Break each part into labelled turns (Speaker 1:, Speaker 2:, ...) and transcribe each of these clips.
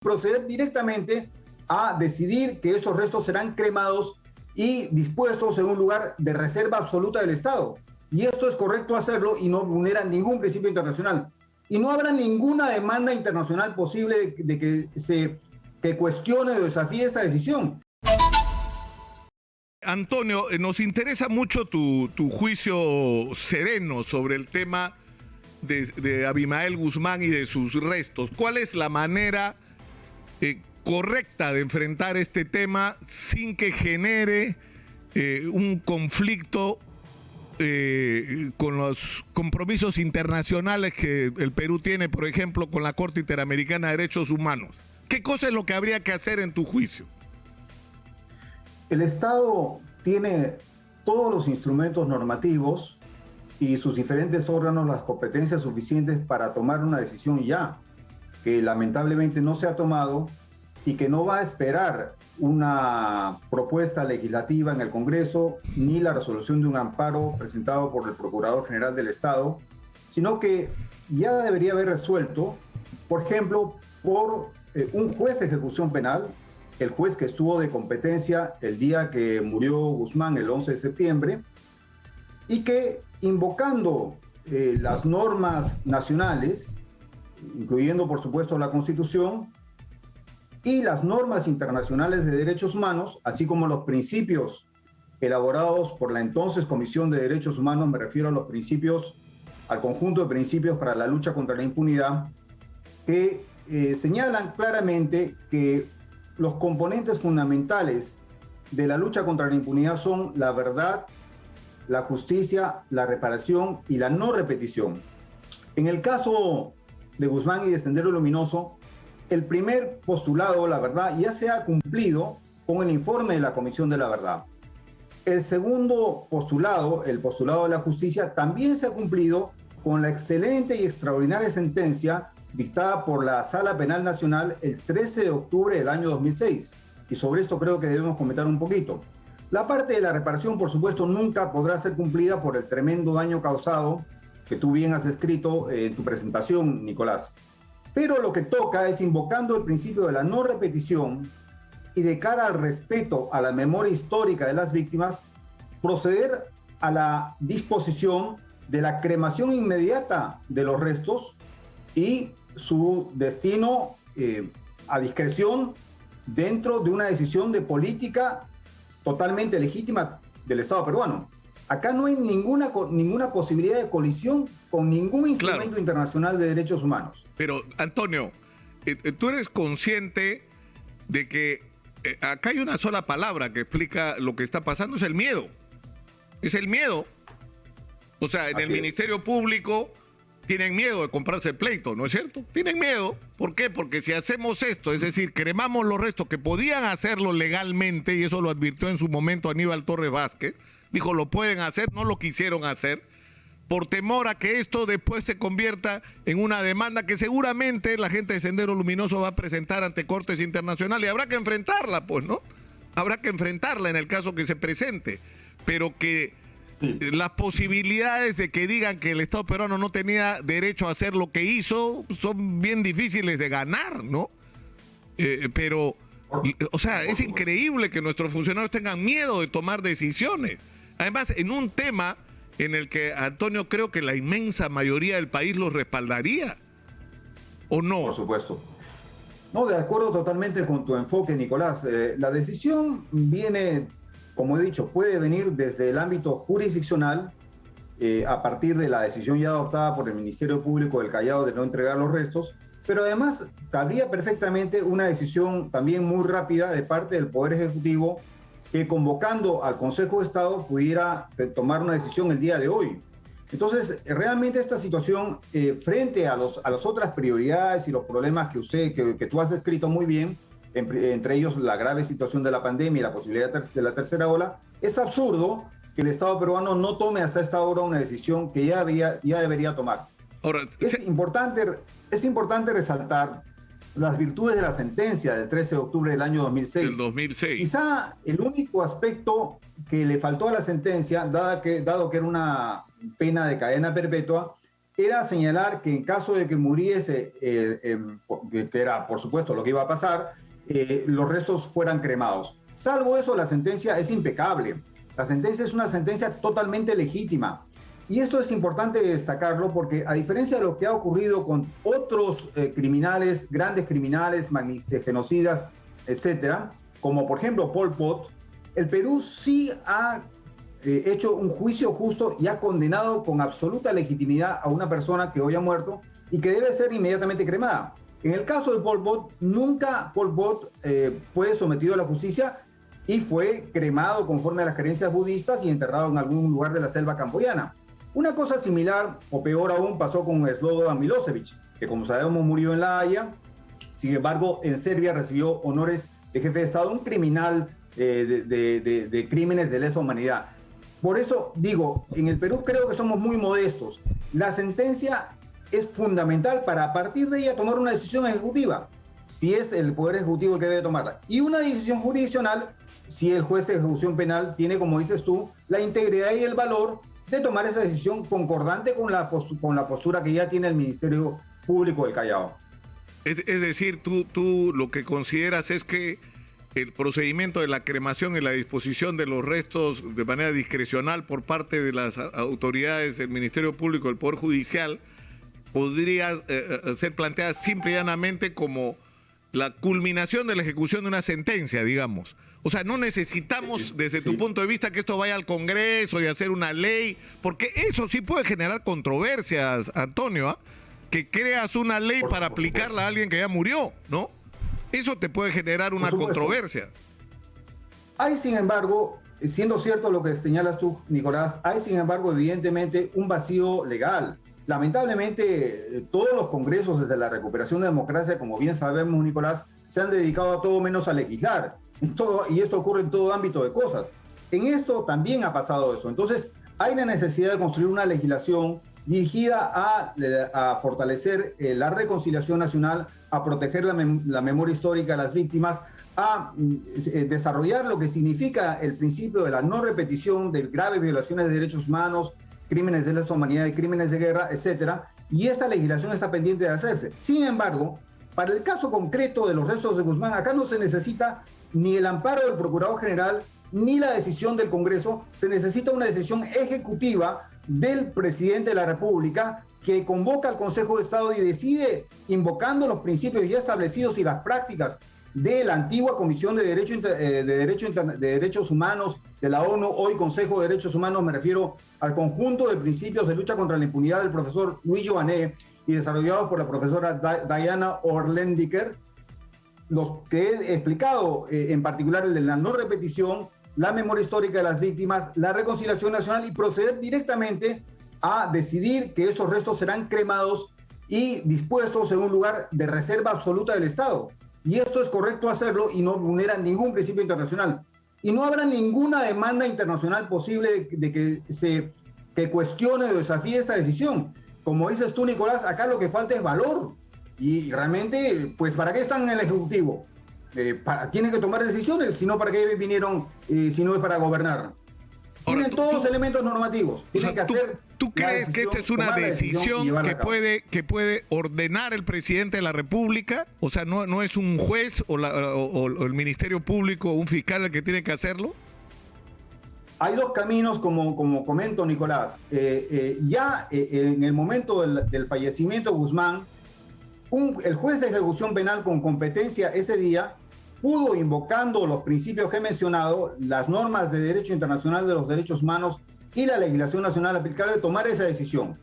Speaker 1: proceder directamente a decidir que estos restos serán cremados y dispuestos en un lugar de reserva absoluta del Estado. Y esto es correcto hacerlo y no vulnera ningún principio internacional. Y no habrá ninguna demanda internacional posible de que cuestione o desafíe esta decisión.
Speaker 2: Antonio, nos interesa mucho tu juicio sereno sobre el tema de Abimael Guzmán y de sus restos. ¿Cuál es la manera correcta de enfrentar este tema sin que genere un conflicto con los compromisos internacionales que el Perú tiene, por ejemplo, con la Corte Interamericana de Derechos Humanos? ¿Qué cosa es lo que habría que hacer en tu juicio?
Speaker 1: El Estado tiene todos los instrumentos normativos y sus diferentes órganos las competencias suficientes para tomar una decisión ya, que lamentablemente no se ha tomado y que no va a esperar una propuesta legislativa en el Congreso ni la resolución de un amparo presentado por el Procurador General del Estado, sino que ya debería haber resuelto, por ejemplo, por un juez de ejecución penal, el juez que estuvo de competencia el día que murió Guzmán, el 11 de septiembre, y que invocando las normas nacionales, incluyendo por supuesto la Constitución, y las normas internacionales de derechos humanos, así como los principios elaborados por la entonces Comisión de Derechos Humanos, me refiero a los principios, al conjunto de principios para la lucha contra la impunidad, que señalan claramente que los componentes fundamentales de la lucha contra la impunidad son la verdad, la justicia, la reparación y la no repetición. En el caso de Guzmán y de Sendero Luminoso, el primer postulado, la verdad, ya se ha cumplido con el informe de la Comisión de la Verdad. El segundo postulado, el postulado de la justicia, también se ha cumplido con la excelente y extraordinaria sentencia dictada por la Sala Penal Nacional el 13 de octubre del año 2006. Y sobre esto creo que debemos comentar un poquito. La parte de la reparación, por supuesto, nunca podrá ser cumplida por el tremendo daño causado que tú bien has escrito en tu presentación, Nicolás. Pero lo que toca es, invocando el principio de la no repetición y de cara al respeto a la memoria histórica de las víctimas, proceder a la disposición de la cremación inmediata de los restos y su destino a discreción dentro de una decisión de política totalmente legítima del Estado peruano. Acá no hay ninguna posibilidad de colisión con ningún instrumento internacional de derechos humanos.
Speaker 2: Pero, Antonio, tú eres consciente de que acá hay una sola palabra que explica lo que está pasando, es el miedo. Es el miedo. O sea, en el Ministerio Público tienen miedo de comprarse el pleito, ¿no es cierto? Tienen miedo. ¿Por qué? Porque si hacemos esto, es decir, cremamos los restos que podían hacerlo legalmente, y eso lo advirtió en su momento Aníbal Torres Vázquez, dijo, lo pueden hacer, no lo quisieron hacer, por temor a que esto después se convierta en una demanda que seguramente la gente de Sendero Luminoso va a presentar ante cortes internacionales, y habrá que enfrentarla, pues, ¿no? Habrá que enfrentarla en el caso que se presente, pero que las posibilidades de que digan que el Estado peruano no tenía derecho a hacer lo que hizo son bien difíciles de ganar, ¿no? Pero, o sea, es increíble que nuestros funcionarios tengan miedo de tomar decisiones. Además, en un tema en el que, Antonio, creo que la inmensa mayoría del país los respaldaría, ¿o no?
Speaker 1: Por supuesto. No, de acuerdo totalmente con tu enfoque, Nicolás. La decisión viene, como he dicho, puede venir desde el ámbito jurisdiccional, a partir de la decisión ya adoptada por el Ministerio Público del Callao de no entregar los restos, pero además cabría perfectamente una decisión también muy rápida de parte del Poder Ejecutivo, que convocando al Consejo de Estado pudiera tomar una decisión el día de hoy. Entonces, realmente esta situación, frente a las otras prioridades y los problemas que tú has descrito muy bien, entre ellos la grave situación de la pandemia y la posibilidad de la tercera ola, es absurdo que el Estado peruano no tome hasta esta hora una decisión que ya debería tomar.
Speaker 2: Ahora,
Speaker 1: es importante resaltar las virtudes de la sentencia del 13 de octubre del año 2006.
Speaker 2: El 2006.
Speaker 1: Quizá el único aspecto que le faltó a la sentencia, dado que era una pena de cadena perpetua, era señalar que en caso de que muriese, que era por supuesto lo que iba a pasar, los restos fueran cremados. Salvo eso, la sentencia es impecable. La sentencia es una sentencia totalmente legítima. Y esto es importante destacarlo porque, a diferencia de lo que ha ocurrido con otros criminales, grandes criminales, genocidas, etcétera, como por ejemplo Pol Pot, el Perú sí ha hecho un juicio justo y ha condenado con absoluta legitimidad a una persona que hoy ha muerto y que debe ser inmediatamente cremada. En el caso de Pol Pot, nunca Pol Pot fue sometido a la justicia y fue cremado conforme a las creencias budistas y enterrado en algún lugar de la selva camboyana. Una cosa similar, o peor aún, pasó con Slobodan Milosevic, que como sabemos murió en La Haya. Sin embargo, en Serbia recibió honores de jefe de Estado, un criminal de crímenes de lesa humanidad. Por eso digo, en el Perú creo que somos muy modestos. La sentencia es fundamental para, a partir de ella, tomar una decisión ejecutiva, si es el Poder Ejecutivo el que debe tomarla. Y una decisión jurisdiccional, si el juez de ejecución penal tiene, como dices tú, la integridad y el valor de tomar esa decisión concordante con la postura que ya tiene el Ministerio Público del Callao.
Speaker 2: Es decir, tú lo que consideras es que el procedimiento de la cremación y la disposición de los restos de manera discrecional por parte de las autoridades del Ministerio Público, del Poder Judicial, podría ser planteada simple y llanamente como la culminación de la ejecución de una sentencia, digamos. O sea, no necesitamos, desde tu punto de vista, que esto vaya al Congreso y hacer una ley, porque eso sí puede generar controversias, Antonio, ¿eh? Que creas una ley para aplicarla a alguien que ya murió, ¿no? Eso te puede generar una controversia.
Speaker 1: Hay, sin embargo, siendo cierto lo que señalas tú, Nicolás, hay, sin embargo, evidentemente un vacío legal. Lamentablemente, todos los congresos desde la recuperación de la democracia, como bien sabemos, Nicolás, se han dedicado a todo menos a legislar. Y esto ocurre en todo ámbito de cosas. En esto también ha pasado eso. Entonces, hay la necesidad de construir una legislación dirigida a fortalecer la reconciliación nacional, a proteger la memoria histórica de las víctimas, a desarrollar lo que significa el principio de la no repetición de graves violaciones de derechos humanos, crímenes de lesa humanidad y crímenes de guerra, etcétera. Y esa legislación está pendiente de hacerse. Sin embargo, para el caso concreto de los restos de Guzmán, acá no se necesita ni el amparo del Procurador General, ni la decisión del Congreso. Se necesita una decisión ejecutiva del presidente de la República, que convoca al Consejo de Estado y decide, invocando los principios ya establecidos y las prácticas de la antigua Comisión de Derechos Humanos de la ONU, hoy Consejo de Derechos Humanos, me refiero al conjunto de principios de lucha contra la impunidad del profesor Luis Joané y desarrollados por la profesora Diana Orlendiker, los que he explicado, en particular el de la no repetición, la memoria histórica de las víctimas, la reconciliación nacional, y proceder directamente a decidir que estos restos serán cremados y dispuestos en un lugar de reserva absoluta del Estado. Y esto es correcto hacerlo y no vulnera ningún principio internacional. Y no habrá ninguna demanda internacional posible de que cuestione o desafíe esta decisión. Como dices tú, Nicolás, acá lo que falta es valor. Y realmente, pues, ¿para qué están en el Ejecutivo? Tienen que tomar decisiones, si no, ¿para qué vinieron si no es para gobernar? Tienen todos los elementos normativos. Tienen que hacer.
Speaker 2: ¿Tú crees que esta es una decisión que puede ordenar el presidente de la República? O sea, ¿no es un juez o el Ministerio Público o un fiscal el que tiene que hacerlo?
Speaker 1: Hay dos caminos, como comento, Nicolás. Ya en el momento del fallecimiento de Guzmán, el juez de ejecución penal con competencia ese día pudo, invocando los principios que he mencionado, las normas de derecho internacional de los derechos humanos y la legislación nacional aplicable, tomar esa decisión,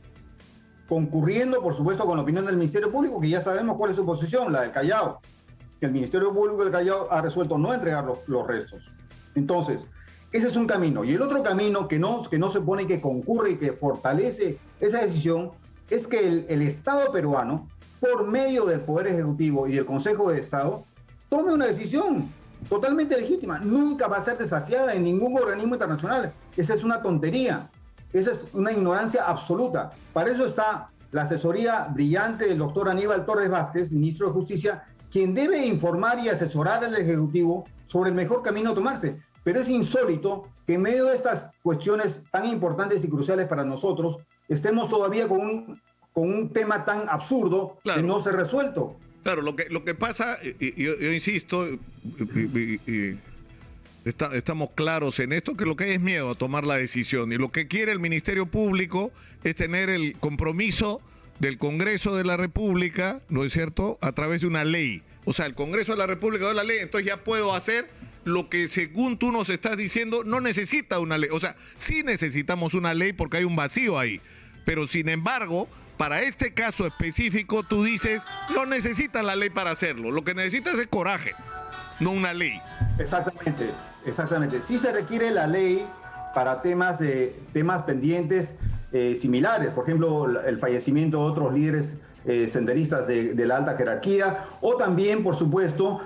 Speaker 1: concurriendo, por supuesto, con la opinión del Ministerio Público, que ya sabemos cuál es su posición, la del Callao. El Ministerio Público del Callao ha resuelto no entregar los restos. Entonces, ese es un camino. Y el otro camino que no se pone, que concurre y que fortalece esa decisión, es que el Estado peruano, por medio del Poder Ejecutivo y del Consejo de Estado, tome una decisión totalmente legítima. Nunca va a ser desafiada en ningún organismo internacional. Esa es una tontería. Esa es una ignorancia absoluta. Para eso está la asesoría brillante del doctor Aníbal Torres Vázquez, ministro de Justicia, quien debe informar y asesorar al Ejecutivo sobre el mejor camino a tomarse. Pero es insólito que en medio de estas cuestiones tan importantes y cruciales para nosotros, estemos todavía con con un tema tan absurdo
Speaker 2: Claro.
Speaker 1: que no se ha resuelto.
Speaker 2: Claro, lo que pasa, yo insisto, estamos claros en esto, que lo que hay es miedo a tomar la decisión. Y lo que quiere el Ministerio Público es tener el compromiso del Congreso de la República, ¿no es cierto?, a través de una ley. O sea, el Congreso de la República da la ley, entonces ya puedo hacer lo que, según tú nos estás diciendo, no necesita una ley. O sea, sí necesitamos una ley porque hay un vacío ahí. Pero, sin embargo, para este caso específico, tú dices, no necesitas la ley para hacerlo. Lo que necesitas es coraje, no una ley.
Speaker 1: Exactamente, exactamente. Sí se requiere la ley para temas pendientes similares, por ejemplo, el fallecimiento de otros líderes senderistas de la alta jerarquía, o también, por supuesto,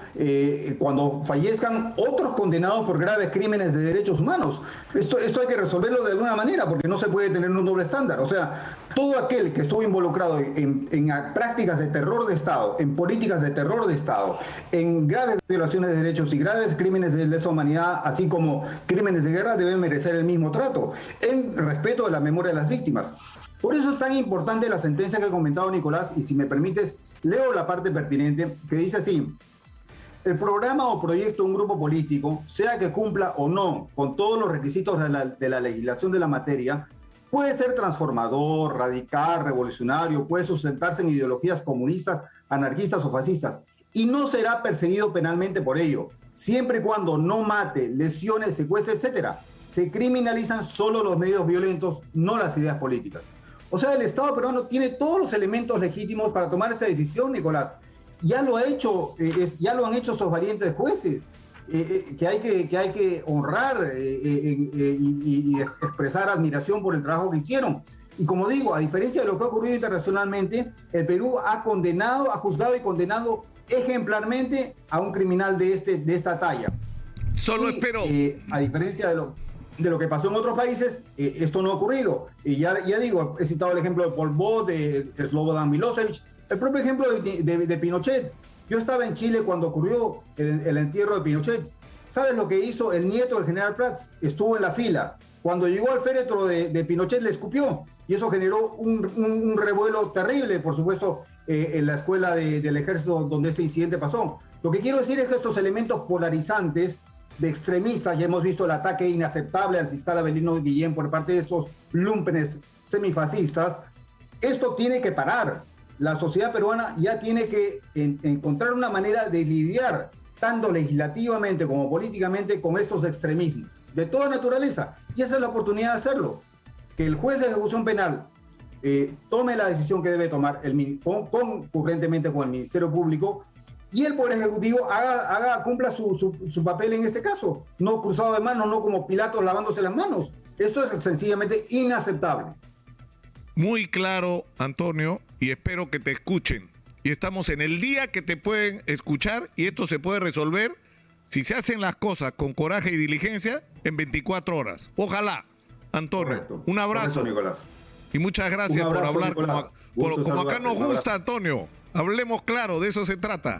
Speaker 1: cuando fallezcan otros condenados por graves crímenes de derechos humanos. Esto hay que resolverlo de alguna manera, porque no se puede tener un doble estándar. O sea, todo aquel que estuvo involucrado en prácticas de terror de Estado, en políticas de terror de Estado, en graves violaciones de derechos y graves crímenes de lesa humanidad, así como crímenes de guerra, deben merecer el mismo trato, en respeto de la memoria de las víctimas. Por eso es tan importante la sentencia que ha comentado Nicolás, y si me permites, leo la parte pertinente, que dice así: el programa o proyecto de un grupo político, sea que cumpla o no con todos los requisitos de la legislación de la materia, puede ser transformador, radical, revolucionario, puede sustentarse en ideologías comunistas, anarquistas o fascistas, y no será perseguido penalmente por ello, siempre y cuando no mate, lesione, secuestre, etc. Se criminalizan solo los medios violentos, no las ideas políticas. O sea, el Estado peruano tiene todos los elementos legítimos para tomar esa decisión, Nicolás. Ya lo ha hecho, ya lo han hecho estos valientes jueces, que hay que honrar y expresar admiración por el trabajo que hicieron. Y como digo, a diferencia de lo que ha ocurrido internacionalmente, el Perú ha juzgado y condenado ejemplarmente a un criminal de esta talla.
Speaker 2: Solo espero.
Speaker 1: A diferencia de lo que pasó en otros países, esto no ha ocurrido. Y ya digo, he citado el ejemplo de Pol Pot, de Slobodan Milosevic, el propio ejemplo de Pinochet. Yo estaba en Chile cuando ocurrió el entierro de Pinochet. ¿Sabes lo que hizo el nieto del general Prats? Estuvo en la fila. Cuando llegó al féretro de Pinochet, le escupió. Y eso generó un revuelo terrible, por supuesto, en la escuela del ejército donde este incidente pasó. Lo que quiero decir es que estos elementos polarizantes de extremistas, ya hemos visto el ataque inaceptable al fiscal Avelino Guillén por parte de estos lúmpenes semifascistas, esto tiene que parar. La sociedad peruana ya tiene que encontrar una manera de lidiar, tanto legislativamente como políticamente, con estos extremismos, de toda naturaleza. Y esa es la oportunidad de hacerlo. Que el juez de ejecución penal tome la decisión que debe tomar concurrentemente con el Ministerio Público, y el Poder Ejecutivo cumpla su papel en este caso, no cruzado de manos, no como Pilatos lavándose las manos. Esto es sencillamente inaceptable.
Speaker 2: Muy claro, Antonio, y espero que te escuchen. Y estamos en el día que te pueden escuchar, y esto se puede resolver si se hacen las cosas con coraje y diligencia en 24 horas. Ojalá, Antonio.
Speaker 1: Correcto.
Speaker 2: Un abrazo.
Speaker 1: Correcto, Nicolás.
Speaker 2: Y muchas gracias por hablar
Speaker 1: Nicolás.
Speaker 2: como acá nos
Speaker 1: Un abrazo.
Speaker 2: gusta, Antonio. Hablemos claro, de eso se trata.